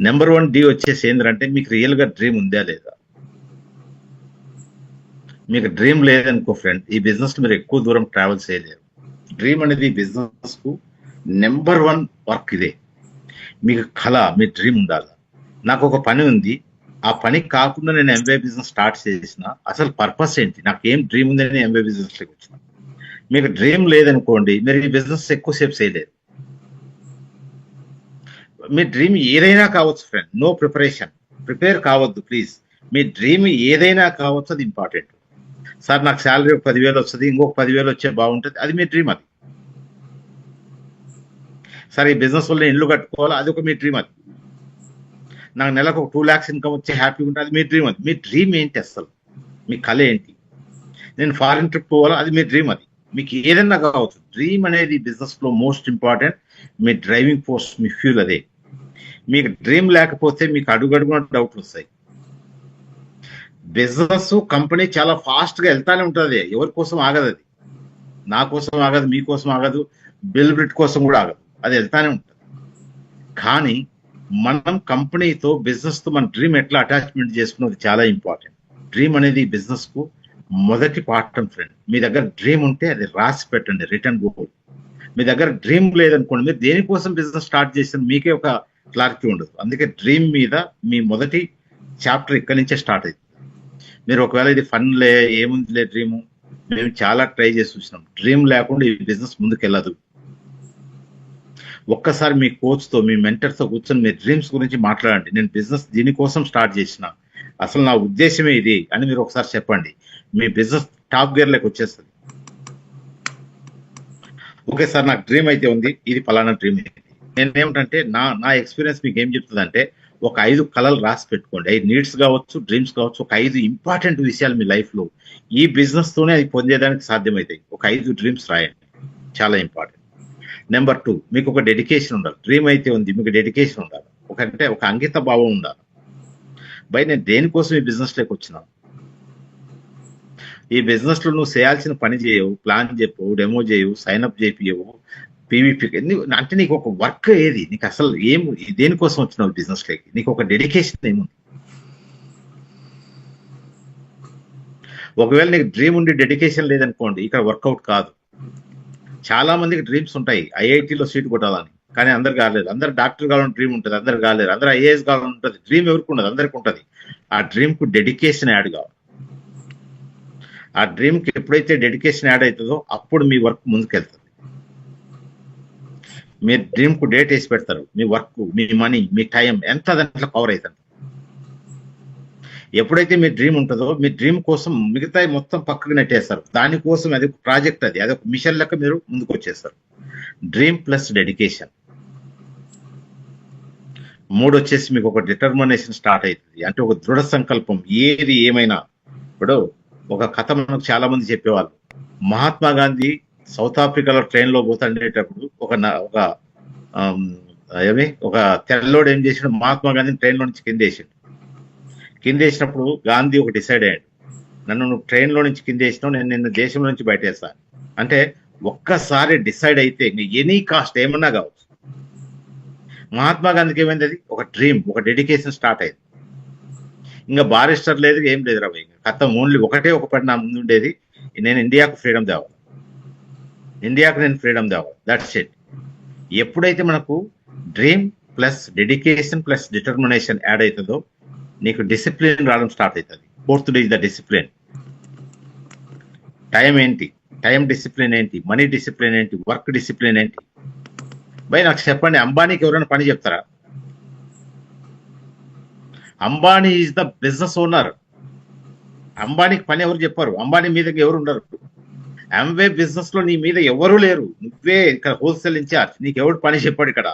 Number 1 D వచ్చేసి ఏంటంటే మీకు రియల్గా డ్రీమ్ ఉందా లేదా. మీకు డ్రీమ్ లేదనుకో ఫ్రెండ్, ఈ బిజినెస్ మీరు ఎక్కువ దూరం ట్రావెల్ చేయలేరు. డ్రీమ్ అనేది బిజినెస్ కు నెంబర్ 1 వర్క్ ఇదే. మీకు కళ, మీ డ్రీమ్ ఉండాలి. నాకు ఒక పని ఉంది, ఆ పని కాకుండా నేను ఎంబీఏ బిజినెస్ స్టార్ట్ చేసిన, అసలు పర్పస్ ఏంటి, నాకు ఏం డ్రీమ్ ఉందని ఎంబీఏ బిజినెస్ లోకి వచ్చిన. మీకు డ్రీమ్ లేదనుకోండి, మీరు ఈ బిజినెస్ ఎక్కువసేపు చేయలేరు. మీ డ్రీమ్ ఏదైనా కావచ్చు ఫ్రెండ్, నో ప్రిపరేషన్, ప్రిపేర్ కావద్దు ప్లీజ్. మీ డ్రీమ్ ఏదైనా కావచ్చు, అది ఇంపార్టెంట్. సార్ నాకు శాలరీ ఒక 10,000 వస్తుంది, ఇంకొక 10,000 వచ్చే బాగుంటుంది, అది మీ డ్రీమ్. అది సార్ ఈ బిజినెస్ వల్ల ఇల్లు కట్టుకోవాలా, అది ఒక మీ డ్రీమ్. అది నాకు నెలకు ఒక 2 lakhs ఇన్కమ్ వచ్చే హ్యాపీగా ఉంటుంది, అది మీ డ్రీమ్. అది మీ డ్రీమ్ ఏంటి, అసలు మీ కళ ఏంటి. నేను ఫారిన్ ట్రిప్ పోవాలా, అది మీ డ్రీమ్. అది మీకు ఏదైనా కావచ్చు. డ్రీమ్ అనేది బిజినెస్ లో మోస్ట్ ఇంపార్టెంట్. మీ డ్రైవింగ్ ఫోర్స్, మీ ఫ్యూల్ అదే. మీకు డ్రీమ్ లేకపోతే మీకు అడుగడుగున డౌట్లు వస్తాయి. బిజినెస్ కంపెనీ చాలా ఫాస్ట్ గా వెళ్తానే ఉంటుంది, ఎవరి కోసం ఆగదు. అది నా కోసం ఆగదు, మీకోసం ఆగదు, బిల్ బ్రిట్ కోసం కూడా ఆగదు, అది వెళ్తానే ఉంటుంది. కానీ మనం కంపెనీతో, బిజినెస్ తో మన డ్రీమ్ ఎట్లా అటాచ్మెంట్ చేసుకున్నది చాలా ఇంపార్టెంట్. డ్రీమ్ అనేది బిజినెస్ కు మొదటి పాఠం ఫ్రెండ్. మీ దగ్గర డ్రీమ్ ఉంటే అది రాసి పెట్టండి, రిటర్న్ గోల్. మీ దగ్గర డ్రీమ్ లేదనుకోండి, మీరు దేనికోసం బిజినెస్ స్టార్ట్ చేసిన మీకే ఒక క్లారిటీ ఉండదు. అందుకే డ్రీమ్ మీద మీ మొదటి చాప్టర్ ఇక్కడి నుంచే స్టార్ట్ అవుతుంది. మీరు ఒకవేళ ఇది ఫన్ లే, ఏముందిలే డ్రీమ్, మేము చాలా ట్రై చేసి చూసినాం, డ్రీమ్ లేకుండా ఈ బిజినెస్ ముందుకు వెళ్ళదు. ఒక్కసారి మీ కోచ్ తో, మీ మెంటర్ తో కూర్చొని మీ డ్రీమ్స్ గురించి మాట్లాడండి. నేను బిజినెస్ దీనికోసం స్టార్ట్ చేసిన, అసలు నా ఉద్దేశమే ఇది అని మీరు ఒకసారి చెప్పండి. మీ బిజినెస్ టాప్ గేర్ లోకి వచ్చేస్తుంది. ఓకే సార్, నాకు డ్రీమ్ అయితే ఉంది, ఇది ఫలానా డ్రీమ్. నేనేమిటంటే నా ఎక్స్పీరియన్స్ మీకు ఏం చెప్తుందంటే, ఒక 5 కళలు రాసి పెట్టుకోండి. 5 నీడ్స్ కావచ్చు, డ్రీమ్స్ కావచ్చు. ఒక 5 ఇంపార్టెంట్ విషయాలు మీ లైఫ్ లో ఈ బిజినెస్ తోనే అది పొందేదానికి సాధ్యమవుతాయి. ఒక 5 డ్రీమ్స్ రాయండి, చాలా ఇంపార్టెంట్. నెంబర్ 2, మీకు ఒక డెడికేషన్ ఉండాలి. డ్రీమ్ అయితే ఉంది, మీకు డెడికేషన్ ఉండాలి. ఒక అంకిత భావం ఉండాలి. నేను దేనికోసం ఈ బిజినెస్ లోకి వచ్చినాను, ఈ బిజినెస్ లో నువ్వు చేయాల్సిన పని చేయవు, ప్లాన్ చెప్పవు, డెమో చేయవు, సైన్అప్ చేపియవు, పీవీపీ అంటే నీకు ఒక వర్క్ ఏది, నీకు అసలు ఏం, దేనికోసం వచ్చినావు బిజినెస్ లోకి, నీకు ఒక డెడికేషన్ ఏముంది. ఒకవేళ నీకు డ్రీమ్ ఉండి డెడికేషన్ లేదనుకోండి, ఇక్కడ వర్కౌట్ కాదు. చాలా మందికి డ్రీమ్స్ ఉంటాయి, ఐఐటీలో సీట్ కొట్టాలని, కానీ అందరు కాలేదు. అందరు డాక్టర్ కావాలని డ్రీమ్ ఉంటుంది, అందరు కాలేరు. అందరు ఐఏఎస్ కావాలని ఉంటుంది, డ్రీమ్ ఎవరికి ఉండదు, అందరికి ఉంటుంది. ఆ డ్రీమ్ కు డెడికేషన్ యాడ్ కావాలి. ఆ డ్రీమ్ కి ఎప్పుడైతే డెడికేషన్ యాడ్ అవుతుందో అప్పుడు మీ వర్క్ ముందుకెళ్తుంది. మీరు డ్రీమ్ కు డేట్ వేసి పెడతారు, మీ వర్క్, మీ మనీ, మీ టైం ఎంత దాంట్లో కవర్ అవుతుంది. ఎప్పుడైతే మీ డ్రీమ్ ఉంటుందో, మీ డ్రీమ్ కోసం మిగతా మొత్తం పక్కకు నెట్టేస్తారు. దానికోసం అది ఒక ప్రాజెక్ట్, అది ఒక మిషన్ లెక్క మీరు ముందుకు వచ్చేస్తారు. Dream plus dedication. 3 వచ్చేసి మీకు ఒక డిటర్మినేషన్ స్టార్ట్ అవుతుంది, అంటే ఒక దృఢ సంకల్పం. ఏది ఏమైనా, ఇప్పుడు ఒక కథ మనకు చాలా మంది చెప్పేవాళ్ళు. మహాత్మా గాంధీ సౌత్ ఆఫ్రికాలో ట్రైన్ లో పోతుండేటప్పుడు ఒక తెల్లోడు ఏం చేసాడు, మహాత్మా గాంధీ ట్రైన్ లో నుంచి కిందేసినప్పుడు గాంధీ ఒక డిసైడ్ అయ్యాడు, నన్ను నువ్వు ట్రైన్ లో నుంచి కిందేసినావు, నేను నిన్ను దేశంలో నుంచి బయటేస్తాను. అంటే ఒక్కసారి డిసైడ్ అయితే ఎనీ కాస్ట్ ఏమన్నా కావచ్చు. మహాత్మా గాంధీకి ఏమైంది, అది ఒక డ్రీమ్, ఒక డెడికేషన్ స్టార్ట్ అయింది. ఇంకా బారిస్టర్ లేదు, ఏం లేదు రా, కథ ఓన్లీ ఒక పని నా ముందు ఉండేది, నేను ఇండియాకు ఫ్రీడమ్ తేవాలి, నేను ఫ్రీడమ్ తేవాలి, దట్స్ ఇట్. ఎప్పుడైతే మనకు dream plus dedication plus determination add అవుతుందో నీకు డిసిప్లిన్ రావడం స్టార్ట్ అవుతుంది. 4th day is the discipline. Time ఏంటి, టైం డిసిప్లిన్ ఏంటి, మనీ డిసిప్లిన్ ఏంటి, వర్క్ డిసిప్లిన్ ఏంటి. నాకు చెప్పండి, అంబానీకి ఎవరైనా పని చెప్తారా? Ambani is the business owner. అంబానీకి పని ఎవరు చెప్పారు? అంబానీ మీద ఎవరు ఉండరు. అమ్వే బిజినెస్ లో నీ మీద ఎవరు లేరు, నువ్వే ఇక్కడ హోల్సేల్ ఇన్ఛార్జ్. నీకు ఎవరు పని చెప్పాడు ఇక్కడ?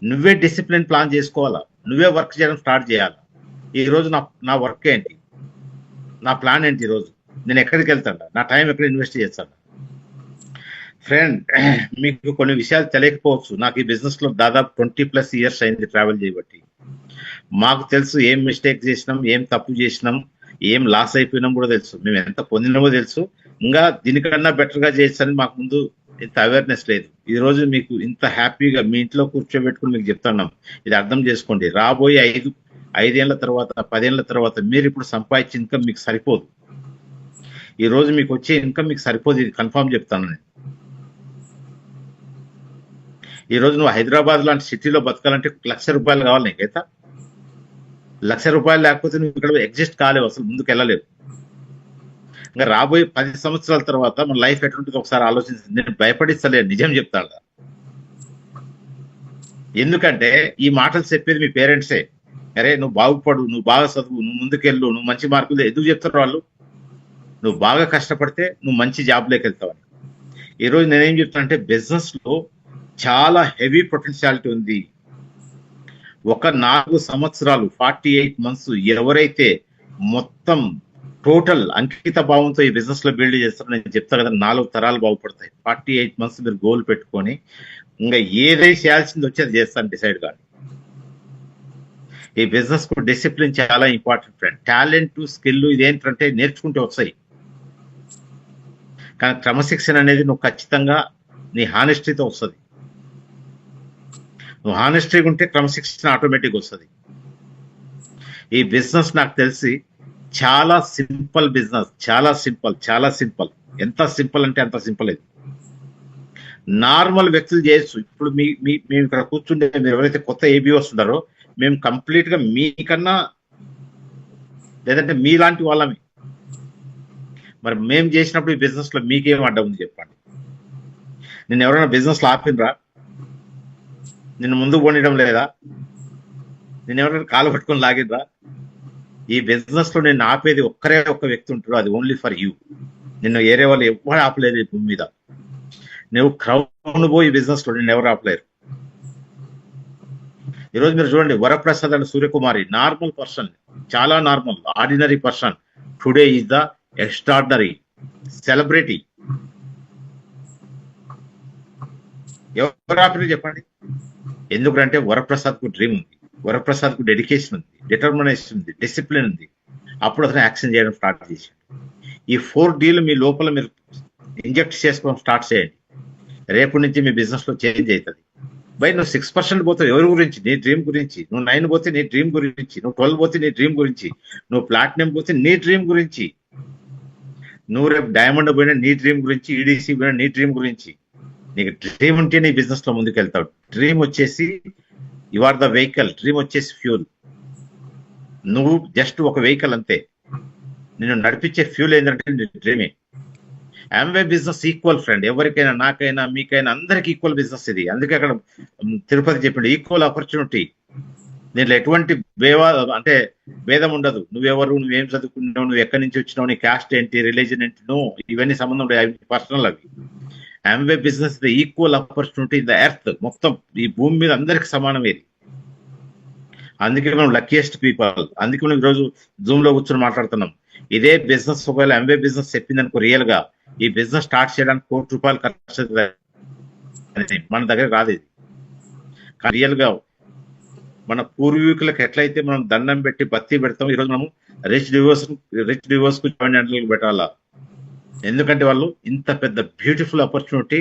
నువ్వే డిసిప్లిన్ ప్లాన్ చేసుకోవాలా, నువ్వే వర్క్ చేయడం స్టార్ట్ చేయాలి. ఈ రోజు నా వర్క్ ఏంటి, నా ప్లాన్ ఏంటి, ఈ రోజు నేను ఎక్కడికి వెళ్తాను, నా టైం ఎక్కడ ఇన్వెస్ట్ చేస్తాను. ఫ్రెండ్, మీకు కొన్ని విషయాలు తెలియకపోవచ్చు. నాకు ఈ బిజినెస్ లో దాదాపు 20+ years అయింది ట్రావెల్ చేయబట్టి. మాకు తెలుసు ఏం మిస్టేక్ చేసినాం, ఏం తప్పు చేసినాం, ఏం లాస్ అయిపోయినాం కూడా తెలుసు, మేము ఎంత పొందినామో తెలుసు. ఇంకా దీనికన్నా బెటర్ గా చేయొచ్చని మాకు ముందు ఇంత అవేర్నెస్ లేదు. ఈ రోజు మీకు ఇంత హ్యాపీగా మీ ఇంట్లో కూర్చోబెట్టుకుని మీకు చెప్తున్నాం, ఇది అర్థం చేసుకోండి. రాబోయే 5 ఏళ్ల తర్వాత 10 ఏళ్ల తర్వాత మీరు ఇప్పుడు సంపాదించే ఇన్కమ్ మీకు సరిపోదు. ఈ రోజు మీకు వచ్చే ఇన్కమ్ మీకు సరిపోదు, ఇది కన్ఫర్మ్ చెప్తాను నేను. ఈ రోజు నువ్వు హైదరాబాద్ లాంటి సిటీలో బతకాలంటే ₹1,00,000 కావాలి నీకైతే. ₹1,00,000 లేకపోతే నువ్వు ఇక్కడ ఎగ్జిస్ట్ కాలేవు, అసలు ముందుకు వెళ్ళలేవు. ఇంకా రాబోయే 10 సంవత్సరాల తర్వాత మన లైఫ్ ఎటువంటిది ఒకసారి ఆలోచించి నేను భయపడిస్తలేదు, నిజం చెప్తాను. ఎందుకంటే ఈ మాటలు చెప్పేది మీ పేరెంట్సే. అరే నువ్వు బాగుపడు, నువ్వు బాగా చదువు, నువ్వు ముందుకెళ్ళు, నువ్వు మంచి మార్కులు ఎందుకు చెప్తారు వాళ్ళు? నువ్వు బాగా కష్టపడితే నువ్వు మంచి జాబ్లోకి వెళ్తావని. ఈ రోజు నేనేం చెప్తానంటే బిజినెస్ లో చాలా హెవీ పొటెన్షియాలిటీ ఉంది. ఒక 4 సంవత్సరాలు 48 మంత్స్ ఎవరైతే మొత్తం టోటల్ అంకిత భావంతో ఈ బిజినెస్ లో బిల్డ్ చేస్తారో నేను చెప్తా కదా, 4 తరాలు బాగుపడతాయి. 48 మంత్స్ మీరు గోల్ పెట్టుకొని ఇంకా ఏదైతే చేయాల్సింది వచ్చి అది చేస్తాను డిసైడ్ కానీ. ఈ బిజినెస్ కు డిసిప్లిన్ చాలా ఇంపార్టెంట్ ఫ్రెండ్. టాలెంట్ స్కిల్ ఇదేంటంటే నేర్చుకుంటే వస్తాయి, కానీ క్రమశిక్షణ అనేది నువ్వు ఖచ్చితంగా నీ హానెస్టీతో వస్తుంది. నువ్వు హానెస్టీగా ఉంటే క్రమశిక్షణ ఆటోమేటిక్ వస్తుంది. ఈ బిజినెస్ నాకు తెలిసి చాలా సింపుల్ బిజినెస్, చాలా సింపుల్, చాలా సింపుల్. ఎంత సింపుల్ అంటే అంత సింపుల్. ఇది నార్మల్ వ్యక్తులు చేయొచ్చు. ఇప్పుడు మేము ఇక్కడ కూర్చుంటే మీరు ఎవరైతే కొత్త ఏబీ వస్తున్నారో మేము కంప్లీట్ గా మీకన్నా లేదంటే మీలాంటి వాళ్ళమే. మరి మేము చేసినప్పుడు ఈ బిజినెస్ లో మీకేం అడ్డం ఉంది చెప్పండి? నేను ఎవరైనా బిజినెస్ లో ఆపినరా? నిన్ను ముందుకు పోనీయడం లేదా? నేను ఎవరైనా కాలు పట్టుకొని లాగినరా? ఈ బిజినెస్ లో నేను ఆపేది ఒక్క వ్యక్తి ఉంటాడు, అది ఓన్లీ ఫర్ యూ. నిన్ను ఏరే వాళ్ళు ఎవరు ఆపలేదు ఈ భూమి మీద. నువ్వు క్రౌన్ పోయి బిజినెస్ లో నిన్ను ఎవరు ఆపలేరు. ఈరోజు మీరు చూడండి, Varaprasad and Suryakumari normal person, చాలా normal ordinary person. Today is the extraordinary celebrity. ఎవరు ఆపలేదు చెప్పండి? ఎందుకంటే వరప్రసాద్ కు డ్రీమ్ ఉంది, వరప్రసాద్ కు డెడికేషన్ ఉంది, డిటర్మినేషన్ ఉంది, డిసిప్లిన్ ఉంది. అప్పుడు అతను యాక్షన్ చేయడం స్టార్ట్ చేశాడు. ఈ 4Dలు మీ లోపల మీరు ఇంజెక్ట్ చేసుకోవడం స్టార్ట్ చేయండి. రేపు నుంచి మీ బిజినెస్ లో చేంజ్ అవుతుంది. బై నువ్వు 6% పోతావు ఎవరి గురించి? నీ డ్రీమ్ గురించి. నువ్వు 9 పోతే నీ డ్రీమ్ గురించి, నువ్వు 12 పోతే నీ డ్రీమ్ గురించి, నువ్వు ప్లాటినం పోతే నీ డ్రీమ్ గురించి, నువ్వు రేపు డైమండ్ పోయినా నీ డ్రీమ్ గురించి, ఈడీసీ పోయినా నీ డ్రీమ్ గురించి. నీకు డ్రీమ్ ఉంటే నీ బిజినెస్ లో ముందుకు వెళ్తావు. డ్రీమ్ వచ్చేసి you are the vehicle, dream వచ్చేసి ఫ్యూల్. నువ్వు జస్ట్ ఒక వెహికల్ అంతే. నేను నడిపించే ఫ్యూల్ ఏంటంటే నీ డ్రీమే. ఆమ్వే బిజినెస్ ఈక్వల్ ఫ్రెండ్, ఎవరికైనా, నాకైనా, మీకైనా అందరికి ఈక్వల్ బిజినెస్ ఇది. అందుకే అక్కడ తిరుపతి చెప్పిండు ఈక్వల్ ఆపర్చునిటీ. దీంట్లో ఎటువంటి అంటే భేదం ఉండదు. నువ్వెవరు, నువ్వేం చదువుకున్నావు, నువ్వు ఎక్కడి నుంచి వచ్చినావు, నీ కాస్ట్ ఏంటి, రిలీజన్ ఏంటి, ఇవన్నీ సంబంధం పర్సనల్ అవి. Amway business the equal opportunity in the earth. మొత్తం ఈ భూమి మీద అందరికి సమానమేది. అందుకే మనం లక్కీయెస్ట్ పీపుల్. అందుకే మనం ఈరోజు జూమ్ లో కూర్చొని మాట్లాడుతున్నాం. ఇదే బిజినెస్ ఒకవేళ ఆమ్వే బిజినెస్ చెప్పింది అనుకో, రియల్ గా ఈ బిజినెస్ స్టార్ట్ చేయడానికి ₹1,00,00,000 ఖర్చు అవుతుంది. మన దగ్గర రాదు ఇది. కానీ రియల్ గా మన పూర్వీకులకు ఎట్లయితే మనం దండం పెట్టి బత్తి పెడతాం, ఈరోజు మనం రిచ్ డివోర్స్ కు జాయిన్ పెట్టాలా. ఎందుకంటే వాళ్ళు ఇంత పెద్ద బ్యూటిఫుల్ ఆపర్చునిటీ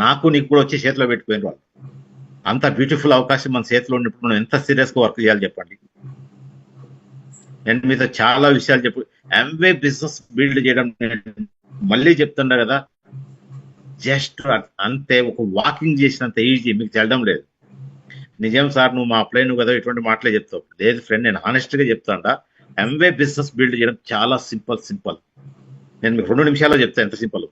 నాకు నీకు కూడా వచ్చి చేతిలో పెట్టిపోయిన వాళ్ళు. అంత బ్యూటిఫుల్ అవకాశం మన చేతిలో ఉన్నప్పుడు మనం ఎంత సీరియస్ గా వర్క్ చేయాలి చెప్పండి. నేను మీతో చాలా విషయాలు చెప్పు. ఆమ్వే బిజినెస్ బిల్డ్ చేయడం మళ్ళీ చెప్తున్నా కదా, జస్ట్ అంతే, ఒక వాకింగ్ చేసినంత ఈజీ. మీకు తెలడం లేదు. నిజం సార్ నువ్వు మా అప్లై నువ్వు కదా ఇటువంటి మాటలే చెప్తావు. లేదు ఫ్రెండ్, నేను హానెస్ట్ గా చెప్తాడా, ఆమ్వే బిజినెస్ బిల్డ్ చేయడం చాలా సింపుల్. నేను మీకు 2 నిమిషాల్లో చెప్తాను ఎంత సింపుల్.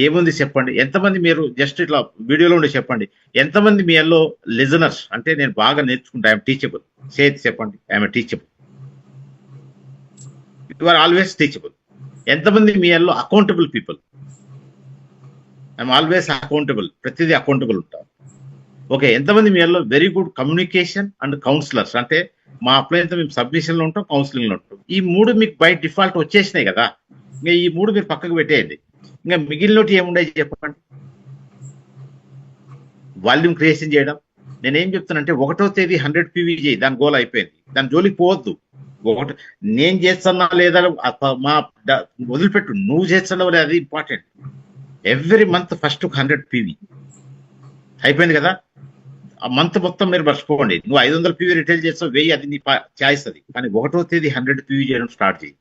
ఏముంది చెప్పండి? ఎంతమంది మీరు జస్ట్ ఇట్లా వీడియోలో ఉండి చెప్పండి, ఎంతమంది మీ ఎల్లో లిజనర్స్ అంటే నేను బాగా నేర్చుకుంటా, ఐఎమ్ టీచబుల్. చేతి చెప్పండి, I'm teachable. You are always teachable. ఎంతమంది మీ ఎల్లో accountable people? I'm always accountable, ప్రతిదీ అకౌంటబుల్ ఉంటాం. ఓకే, ఎంతమంది మీ ఎల్లో very good communication and counsellors? అంటే మా అప్లై అంతా మేము సబ్మిషన్ లో ఉంటాం, కౌన్సిలింగ్ లో ఉంటాం. ఈ 3 మీకు బై డిఫాల్ట్ వచ్చేసినాయి కదా, ఇంకా ఈ 3 మీరు పక్కకు పెట్టేయండి. ఇంకా మిగిలినోటి ఏముండే చెప్పండి? వాల్యూమ్ క్రియేషన్ చేయడం. నేనేం చెప్తానంటే 1వ తేదీ 100 PV చేయి, దాని గోల్ అయిపోయింది. దాని జోలికి పోవద్దు. నేను చేస్తున్నా లేదా మా వదిలిపెట్టు, నువ్వు చేస్తున్నావు లేదా, అది important. Every month first 100 PV అయిపోయింది కదా. ఆ మంత్ మొత్తం మీరు మర్చిపోండి. నువ్వు 500 పీవీ రిటైల్ చేస్తావు, 1000 అది నీ చాయిస్ అది. కానీ 1వ తేదీ 100 పీవీ చేయడం స్టార్ట్ చేయి.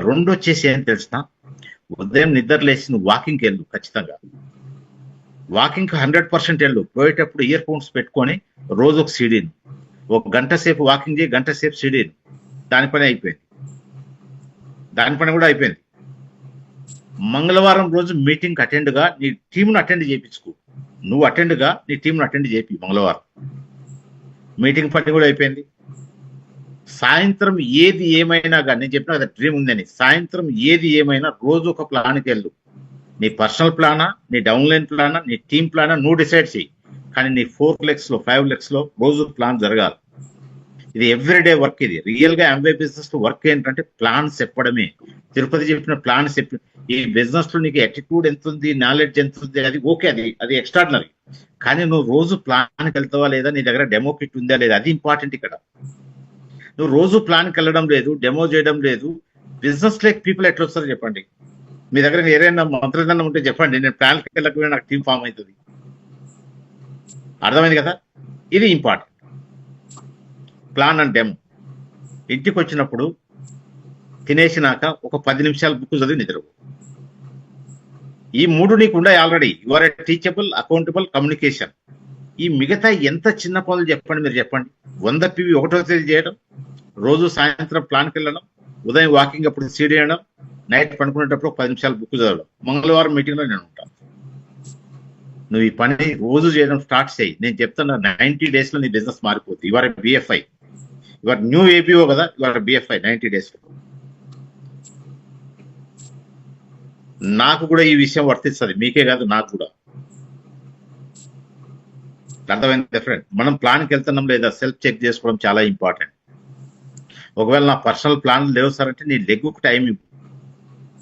2 వచ్చేసి ఏం తెలిసిన, ఉదయం నిద్ర లేచి నువ్వు వాకింగ్కి వెళ్ళు. ఖచ్చితంగా వాకింగ్ 100% వెళ్ళు. పోయేటప్పుడు ఇయర్ ఫోన్స్ పెట్టుకొని రోజు ఒక సీడీని, ఒక గంట సేపు వాకింగ్ చేయి, గంట సేపు సీడీని. దాని పని అయిపోయింది, దాని పని కూడా అయిపోయింది. మంగళవారం రోజు మీటింగ్ అటెండ్ గా నీ టీంను అటెండ్ చేయించుకో. నువ్వు అటెండ్ గా నీ టీంను అటెండ్ చేపి. మంగళవారం మీటింగ్ పని కూడా అయిపోయింది. సాయంత్రం ఏది ఏమైనా కానీ, నేను చెప్పిన కదా డ్రీమ్ ఉందని, సాయంత్రం ఏది ఏమైనా రోజు ఒక ప్లాన్కి వెళ్ళు. నీ పర్సనల్ ప్లానా, నీ డౌన్లైన్ ప్లానా, నీ టీమ్ ప్లానా నువ్వు డిసైడ్ చేయి. కానీ నీ 4 lakhs లో 5 lakhs లో రోజు ప్లాన్ జరగాలి. ఇది ఎవ్రీడే వర్క్. ఇది రియల్ గా ఎంవై బిజినెస్ వర్క్ ఏంటంటే ప్లాన్స్ చెప్పడమే. తిరుపతి చెప్పిన ప్లాన్స్ చెప్పి, ఈ బిజినెస్ లో నీకు యాటిట్యూడ్ ఎంత ఉంది, నాలెడ్జ్ ఎంత ఉంది, అది ఓకే, అది ఎక్స్ట్రాడినరీ. కానీ నువ్వు రోజు ప్లాన్కి వెళ్తావా లేదా, నీ దగ్గర డెమో కిట్ ఉందా లేదా, అది ఇంపార్టెంట్ ఇక్కడ. నువ్వు రోజు ప్లాన్కి వెళ్ళడం లేదు, డెమో చేయడం లేదు, బిజినెస్ లైక్ పీపుల్ ఎట్లా వస్తారో చెప్పండి. మీ దగ్గర ఏదైనా మంత్రదండం ఉంటే చెప్పండి, నేను ప్లాన్కి వెళ్ళకపోయినా నాకు టీం ఫామ్ అవుతుంది. అర్థమైంది కదా. ఇది ఇంపార్టెంట్, ప్లాన్ అండ్ డెమో. ఇంటికి వచ్చినప్పుడు తినేసినాక ఒక 10 నిమిషాలు బుక్ చదివి నిద్రపో. ఈ 3 నీకు ఉన్నాయి already. You are teachable, accountable, communication. ఈ మిగతా ఎంత చిన్న పనులు చెప్పండి, మీరు చెప్పండి. 100 పీవీ 1వ తేదీ చేయడం, రోజు సాయంత్రం ప్లాన్కి వెళ్ళడం, ఉదయం వాకింగ్ అప్పుడు సీడ్ చేయడం, నైట్ పడుకునేటప్పుడు 10 నిమిషాలు బుక్ చదవడం. మంగళవారం మీటింగ్లో నేను ఉంటాను. నువ్వు ఈ పని రోజు చేయడం స్టార్ట్ చేయి. నేను చెప్తున్నా 90 days లో నీ బిజినెస్ మారిపోతుంది. ఇవాళ బిఎఫ్ఐ, ఇవాళ న్యూ ఏపీఓ కదా, ఇవాళ బిఎఫ్ఐ 90 days లో. నాకు కూడా ఈ విషయం వర్తిస్తుంది, మీకే కాదు నాకు కూడా. అర్థమైంది ఫ్రెండ్. మనం ప్లాన్కి వెళ్తున్నాం లేదా సెల్ఫ్ చెక్ చేసుకోవడం చాలా ఇంపార్టెంట్. ఒకవేళ నా పర్సనల్ ప్లాన్ లేవు సార్ అంటే నీ లెగ్కు టైం ఇవ్వు,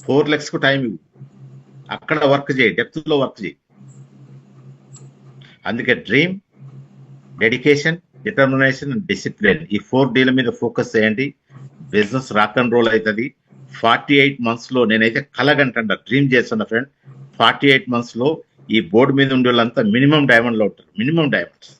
4 lakhs కు టైం ఇవ్వు. అక్కడ వర్క్ చేయి, డెప్త్ లో వర్క్ చేయి. అందుకే dream, dedication, determination and discipline, ఈ 4Dల మీద ఫోకస్ చేయండి. బిజినెస్ రాక్ అండ్ రోల్ అవుతుంది. 48 months లో నేనైతే కలగంట డ్రీమ్ చేస్తున్నా ఫ్రెండ్. 48 months లో ఈ బోర్డు మీద ఉండే వాళ్ళంతా మినిమం డైమండ్ లో ఉంటారు, మినిమం డైమండ్స్.